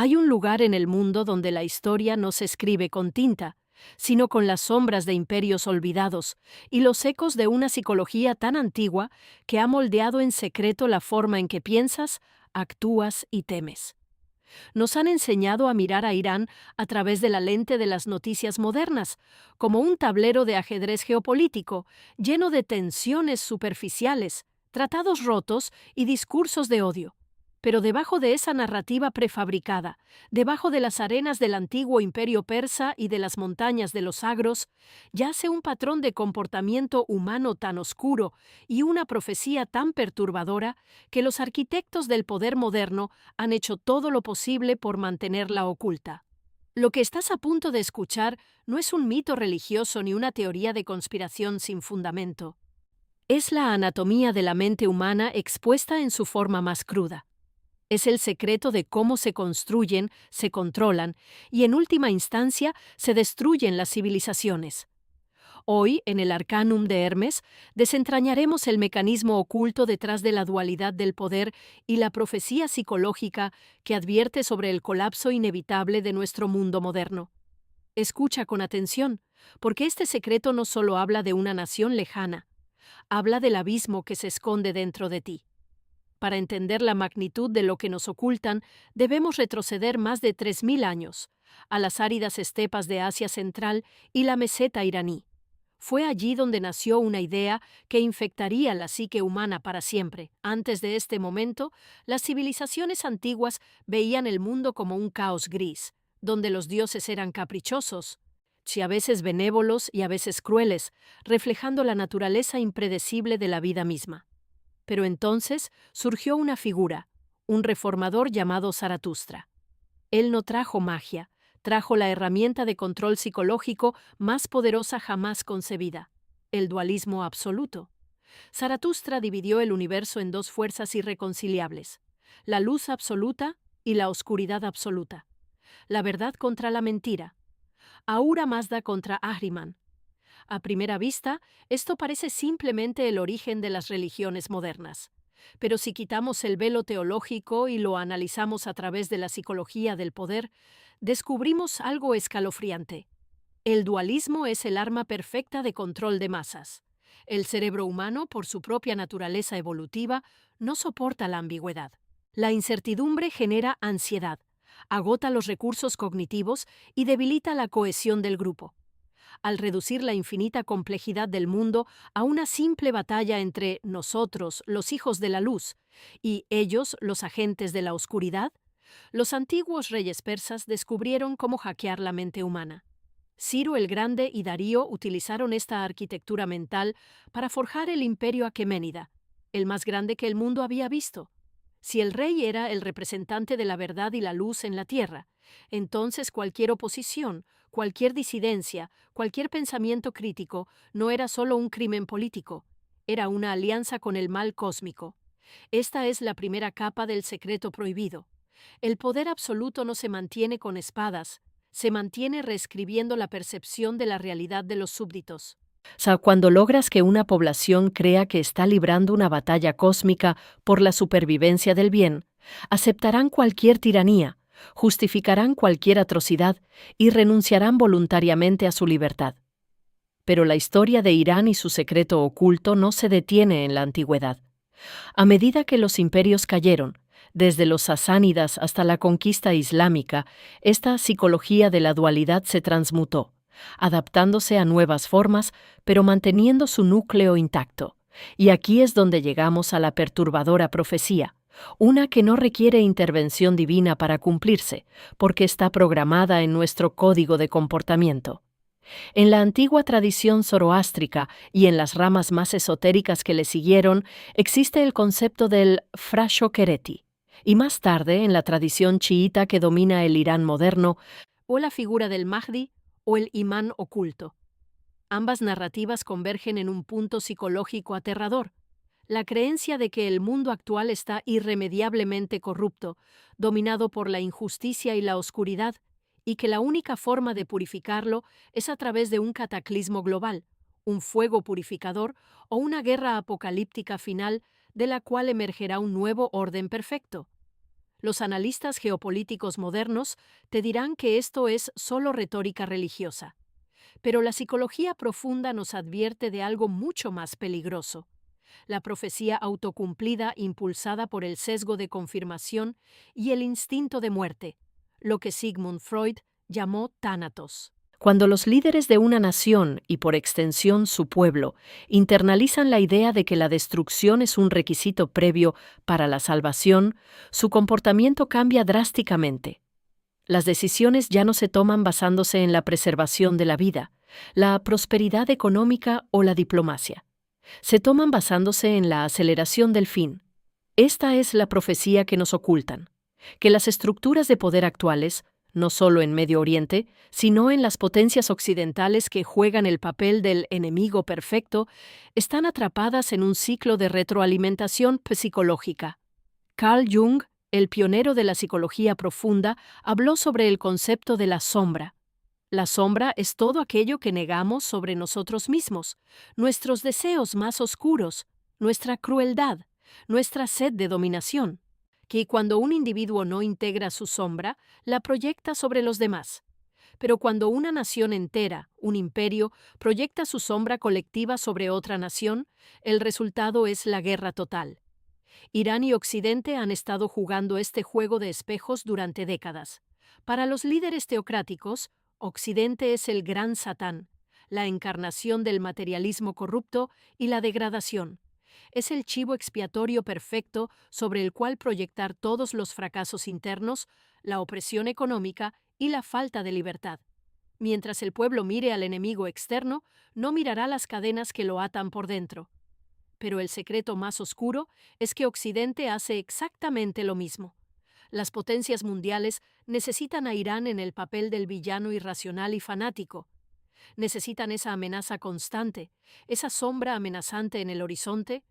Hay un lugar en el mundo donde la historia no se escribe con tinta, sino con las sombras de imperios olvidados y los ecos de una psicología tan antigua que ha moldeado en secreto la forma en que piensas, actúas y temes. Nos han enseñado a mirar a Irán a través de la lente de las noticias modernas, como un tablero de ajedrez geopolítico, lleno de tensiones superficiales, tratados rotos y discursos de odio. Pero debajo de esa narrativa prefabricada, debajo de las arenas del antiguo imperio persa y de las montañas de los Agros, yace un patrón de comportamiento humano tan oscuro y una profecía tan perturbadora que los arquitectos del poder moderno han hecho todo lo posible por mantenerla oculta. Lo que estás a punto de escuchar no es un mito religioso ni una teoría de conspiración sin fundamento. Es la anatomía de la mente humana expuesta en su forma más cruda. Es el secreto de cómo se construyen, se controlan y, en última instancia, se destruyen las civilizaciones. Hoy, en el Arcanum de Hermes, desentrañaremos el mecanismo oculto detrás de la dualidad del poder y la profecía psicológica que advierte sobre el colapso inevitable de nuestro mundo moderno. Escucha con atención, porque este secreto no solo habla de una nación lejana, habla del abismo que se esconde dentro de ti. Para entender la magnitud de lo que nos ocultan, debemos retroceder más de 3000 años, a las áridas estepas de Asia Central y la meseta iraní. Fue allí donde nació una idea que infectaría la psique humana para siempre. Antes de este momento, las civilizaciones antiguas veían el mundo como un caos gris, donde los dioses eran caprichosos, si a veces benévolos y a veces crueles, reflejando la naturaleza impredecible de la vida misma. Pero entonces surgió una figura, un reformador llamado Zaratustra. Él no trajo magia, trajo la herramienta de control psicológico más poderosa jamás concebida, el dualismo absoluto. Zaratustra dividió el universo en dos fuerzas irreconciliables, la luz absoluta y la oscuridad absoluta, la verdad contra la mentira, Ahura Mazda contra Ahriman. A primera vista, esto parece simplemente el origen de las religiones modernas. Pero si quitamos el velo teológico y lo analizamos a través de la psicología del poder, descubrimos algo escalofriante. El dualismo es el arma perfecta de control de masas. El cerebro humano, por su propia naturaleza evolutiva, no soporta la ambigüedad. La incertidumbre genera ansiedad, agota los recursos cognitivos y debilita la cohesión del grupo. Al reducir la infinita complejidad del mundo a una simple batalla entre nosotros, los hijos de la luz, y ellos, los agentes de la oscuridad, los antiguos reyes persas descubrieron cómo hackear la mente humana. Ciro el Grande y Darío utilizaron esta arquitectura mental para forjar el imperio aqueménida, el más grande que el mundo había visto. Si el rey era el representante de la verdad y la luz en la tierra, entonces cualquier oposición, cualquier disidencia, cualquier pensamiento crítico no era solo un crimen político, era una alianza con el mal cósmico. Esta es la primera capa del secreto prohibido. El poder absoluto no se mantiene con espadas, se mantiene reescribiendo la percepción de la realidad de los súbditos. Cuando logras que una población crea que está librando una batalla cósmica por la supervivencia del bien, aceptarán cualquier tiranía, justificarán cualquier atrocidad y renunciarán voluntariamente a su libertad. Pero la historia de Irán y su secreto oculto no se detiene en la antigüedad. A medida que los imperios cayeron, desde los sasánidas hasta la conquista islámica, esta psicología de la dualidad se transmutó, adaptándose a nuevas formas, pero manteniendo su núcleo intacto. Y aquí es donde llegamos a la perturbadora profecía, una que no requiere intervención divina para cumplirse, porque está programada en nuestro código de comportamiento. En la antigua tradición zoroástrica y en las ramas más esotéricas que le siguieron, existe el concepto del Frashokereti, y más tarde, en la tradición chiita que domina el Irán moderno, o la figura del Mahdi o el imán oculto. Ambas narrativas convergen en un punto psicológico aterrador: la creencia de que el mundo actual está irremediablemente corrupto, dominado por la injusticia y la oscuridad, y que la única forma de purificarlo es a través de un cataclismo global, un fuego purificador o una guerra apocalíptica final de la cual emergerá un nuevo orden perfecto. Los analistas geopolíticos modernos te dirán que esto es solo retórica religiosa. Pero la psicología profunda nos advierte de algo mucho más peligroso: la profecía autocumplida impulsada por el sesgo de confirmación y el instinto de muerte, lo que Sigmund Freud llamó tánatos. Cuando los líderes de una nación, y por extensión su pueblo, internalizan la idea de que la destrucción es un requisito previo para la salvación, su comportamiento cambia drásticamente. Las decisiones ya no se toman basándose en la preservación de la vida, la prosperidad económica o la diplomacia. Se toman basándose en la aceleración del fin. Esta es la profecía que nos ocultan: que las estructuras de poder actuales, no solo en Medio Oriente, sino en las potencias occidentales que juegan el papel del enemigo perfecto, están atrapadas en un ciclo de retroalimentación psicológica. Carl Jung, el pionero de la psicología profunda, habló sobre el concepto de la sombra. La sombra es todo aquello que negamos sobre nosotros mismos, nuestros deseos más oscuros, nuestra crueldad, nuestra sed de dominación, que cuando un individuo no integra su sombra, la proyecta sobre los demás. Pero cuando una nación entera, un imperio, proyecta su sombra colectiva sobre otra nación, el resultado es la guerra total. Irán y Occidente han estado jugando este juego de espejos durante décadas. Para los líderes teocráticos, Occidente es el gran Satán, la encarnación del materialismo corrupto y la degradación. Es el chivo expiatorio perfecto sobre el cual proyectar todos los fracasos internos, la opresión económica y la falta de libertad. Mientras el pueblo mire al enemigo externo, no mirará las cadenas que lo atan por dentro. Pero el secreto más oscuro es que Occidente hace exactamente lo mismo. Las potencias mundiales necesitan a Irán en el papel del villano irracional y fanático. Necesitan esa amenaza constante, esa sombra amenazante en el horizonte,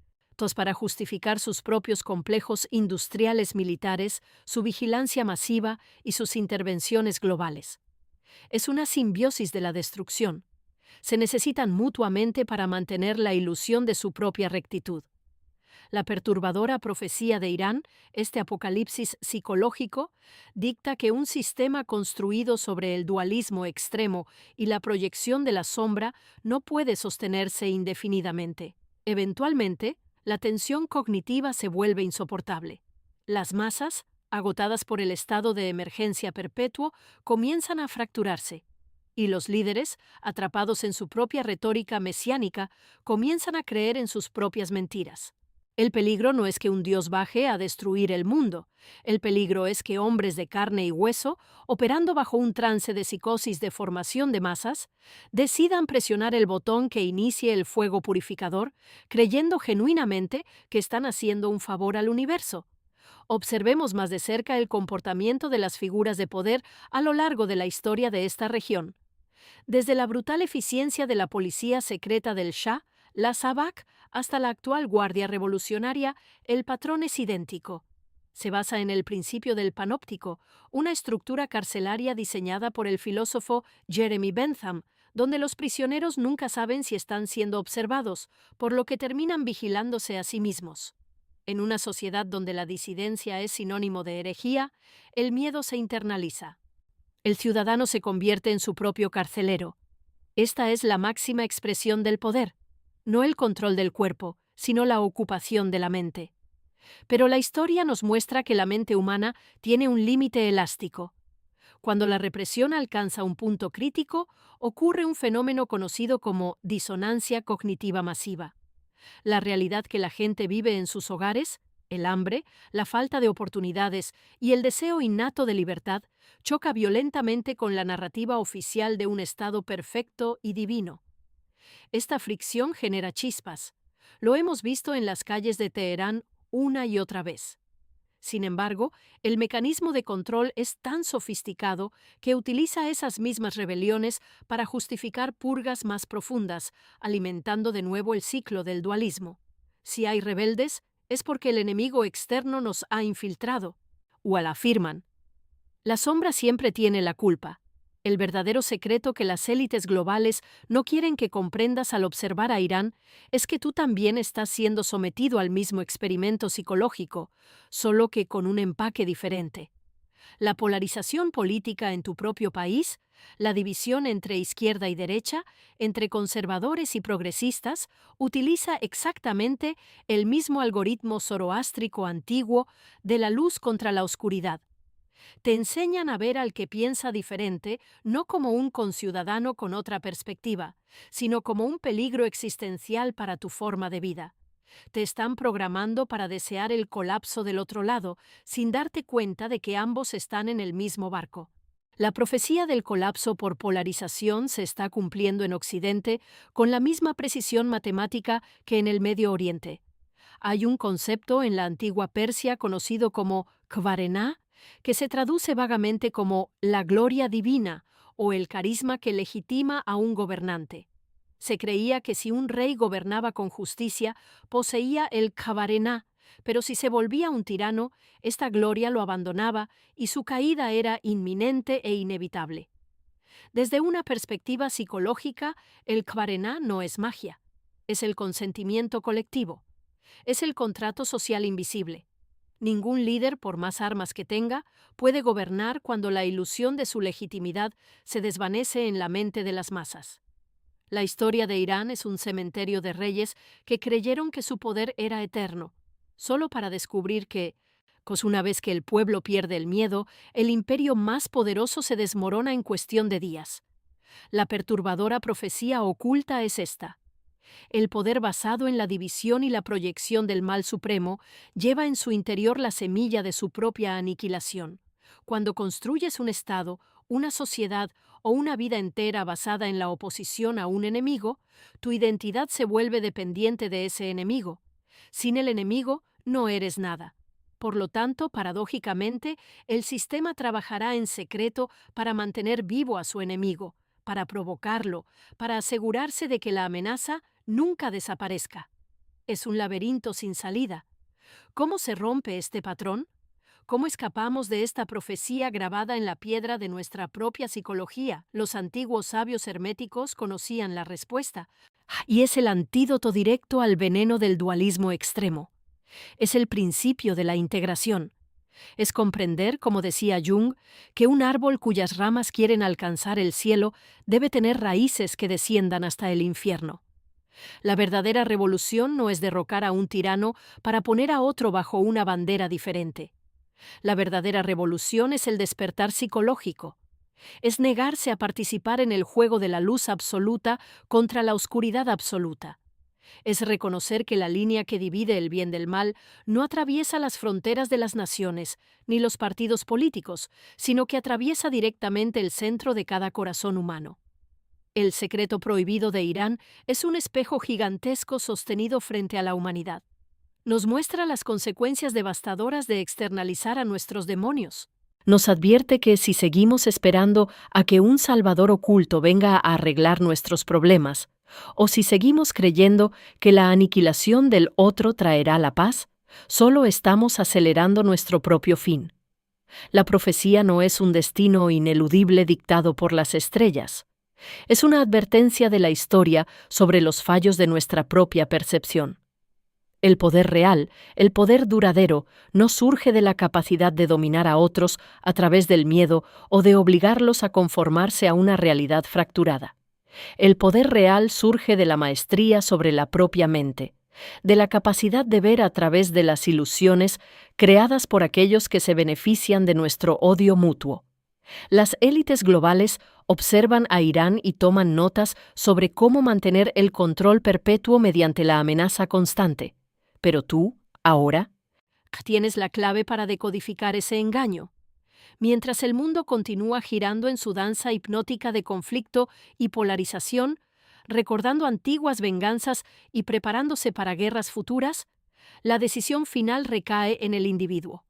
para justificar sus propios complejos industriales militares, su vigilancia masiva y sus intervenciones globales. Es una simbiosis de la destrucción. Se necesitan mutuamente para mantener la ilusión de su propia rectitud. La perturbadora profecía de Irán, este apocalipsis psicológico, dicta que un sistema construido sobre el dualismo extremo y la proyección de la sombra no puede sostenerse indefinidamente. Eventualmente, la tensión cognitiva se vuelve insoportable. Las masas, agotadas por el estado de emergencia perpetuo, comienzan a fracturarse. Y los líderes, atrapados en su propia retórica mesiánica, comienzan a creer en sus propias mentiras. El peligro no es que un dios baje a destruir el mundo. El peligro es que hombres de carne y hueso, operando bajo un trance de psicosis de formación de masas, decidan presionar el botón que inicie el fuego purificador, creyendo genuinamente que están haciendo un favor al universo. Observemos más de cerca el comportamiento de las figuras de poder a lo largo de la historia de esta región. Desde la brutal eficiencia de la policía secreta del Shah, la SAVAK, hasta la actual Guardia Revolucionaria, el patrón es idéntico. Se basa en el principio del panóptico, una estructura carcelaria diseñada por el filósofo Jeremy Bentham, donde los prisioneros nunca saben si están siendo observados, por lo que terminan vigilándose a sí mismos. En una sociedad donde la disidencia es sinónimo de herejía, el miedo se internaliza. El ciudadano se convierte en su propio carcelero. Esta es la máxima expresión del poder, no el control del cuerpo, sino la ocupación de la mente. Pero la historia nos muestra que la mente humana tiene un límite elástico. Cuando la represión alcanza un punto crítico, ocurre un fenómeno conocido como disonancia cognitiva masiva. La realidad que la gente vive en sus hogares, el hambre, la falta de oportunidades y el deseo innato de libertad, choca violentamente con la narrativa oficial de un estado perfecto y divino. Esta fricción genera chispas. Lo hemos visto en las calles de Teherán una y otra vez. Sin embargo, el mecanismo de control es tan sofisticado que utiliza esas mismas rebeliones para justificar purgas más profundas, alimentando de nuevo el ciclo del dualismo. Si hay rebeldes, es porque el enemigo externo nos ha infiltrado, o la afirman. La sombra siempre tiene la culpa. El verdadero secreto que las élites globales no quieren que comprendas al observar a Irán es que tú también estás siendo sometido al mismo experimento psicológico, solo que con un empaque diferente. La polarización política en tu propio país, la división entre izquierda y derecha, entre conservadores y progresistas, utiliza exactamente el mismo algoritmo zoroástrico antiguo de la luz contra la oscuridad. Te enseñan a ver al que piensa diferente no como un conciudadano con otra perspectiva, sino como un peligro existencial para tu forma de vida. Te están programando para desear el colapso del otro lado, sin darte cuenta de que ambos están en el mismo barco. La profecía del colapso por polarización se está cumpliendo en Occidente con la misma precisión matemática que en el Medio Oriente. Hay un concepto en la antigua Persia conocido como kvarená, que se traduce vagamente como la gloria divina o el carisma que legitima a un gobernante. Se creía que si un rey gobernaba con justicia, poseía el kvarená, pero si se volvía un tirano, esta gloria lo abandonaba y su caída era inminente e inevitable. Desde una perspectiva psicológica, el kvarená no es magia, es el consentimiento colectivo. Es el contrato social invisible. Ningún líder, por más armas que tenga, puede gobernar cuando la ilusión de su legitimidad se desvanece en la mente de las masas. La historia de Irán es un cementerio de reyes que creyeron que su poder era eterno, solo para descubrir que, pues una vez que el pueblo pierde el miedo, el imperio más poderoso se desmorona en cuestión de días. La perturbadora profecía oculta es esta. El poder basado en la división y la proyección del mal supremo lleva en su interior la semilla de su propia aniquilación. Cuando construyes un Estado, una sociedad o una vida entera basada en la oposición a un enemigo, tu identidad se vuelve dependiente de ese enemigo. Sin el enemigo, no eres nada. Por lo tanto, paradójicamente, el sistema trabajará en secreto para mantener vivo a su enemigo, para provocarlo, para asegurarse de que la amenaza nunca desaparezca. Es un laberinto sin salida. ¿Cómo se rompe este patrón? ¿Cómo escapamos de esta profecía grabada en la piedra de nuestra propia psicología? Los antiguos sabios herméticos conocían la respuesta, y es el antídoto directo al veneno del dualismo extremo. Es el principio de la integración. Es comprender, como decía Jung, que un árbol cuyas ramas quieren alcanzar el cielo debe tener raíces que desciendan hasta el infierno. La verdadera revolución no es derrocar a un tirano para poner a otro bajo una bandera diferente. La verdadera revolución es el despertar psicológico. Es negarse a participar en el juego de la luz absoluta contra la oscuridad absoluta. Es reconocer que la línea que divide el bien del mal no atraviesa las fronteras de las naciones ni los partidos políticos, sino que atraviesa directamente el centro de cada corazón humano. El secreto prohibido de Irán es un espejo gigantesco sostenido frente a la humanidad. Nos muestra las consecuencias devastadoras de externalizar a nuestros demonios. Nos advierte que si seguimos esperando a que un Salvador oculto venga a arreglar nuestros problemas, o si seguimos creyendo que la aniquilación del otro traerá la paz, solo estamos acelerando nuestro propio fin. La profecía no es un destino ineludible dictado por las estrellas. Es una advertencia de la historia sobre los fallos de nuestra propia percepción. El poder real, el poder duradero, no surge de la capacidad de dominar a otros a través del miedo o de obligarlos a conformarse a una realidad fracturada. El poder real surge de la maestría sobre la propia mente, de la capacidad de ver a través de las ilusiones creadas por aquellos que se benefician de nuestro odio mutuo. Las élites globales observan a Irán y toman notas sobre cómo mantener el control perpetuo mediante la amenaza constante. Pero tú, ahora, tienes la clave para decodificar ese engaño. Mientras el mundo continúa girando en su danza hipnótica de conflicto y polarización, recordando antiguas venganzas y preparándose para guerras futuras, la decisión final recae en el individuo.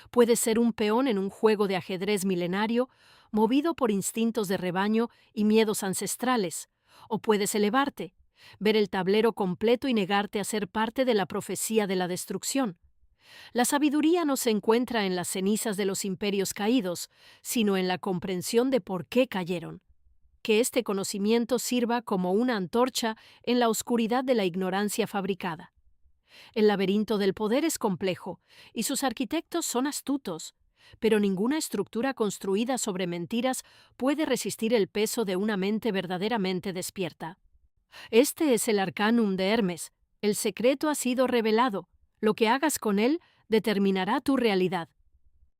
Puedes ser un peón en un juego de ajedrez milenario, movido por instintos de rebaño y miedos ancestrales, o puedes elevarte, ver el tablero completo y negarte a ser parte de la profecía de la destrucción. La sabiduría no se encuentra en las cenizas de los imperios caídos, sino en la comprensión de por qué cayeron. Que este conocimiento sirva como una antorcha en la oscuridad de la ignorancia fabricada. El laberinto del poder es complejo, y sus arquitectos son astutos, pero ninguna estructura construida sobre mentiras puede resistir el peso de una mente verdaderamente despierta. Este es el Arcanum de Hermes. El secreto ha sido revelado. Lo que hagas con él determinará tu realidad.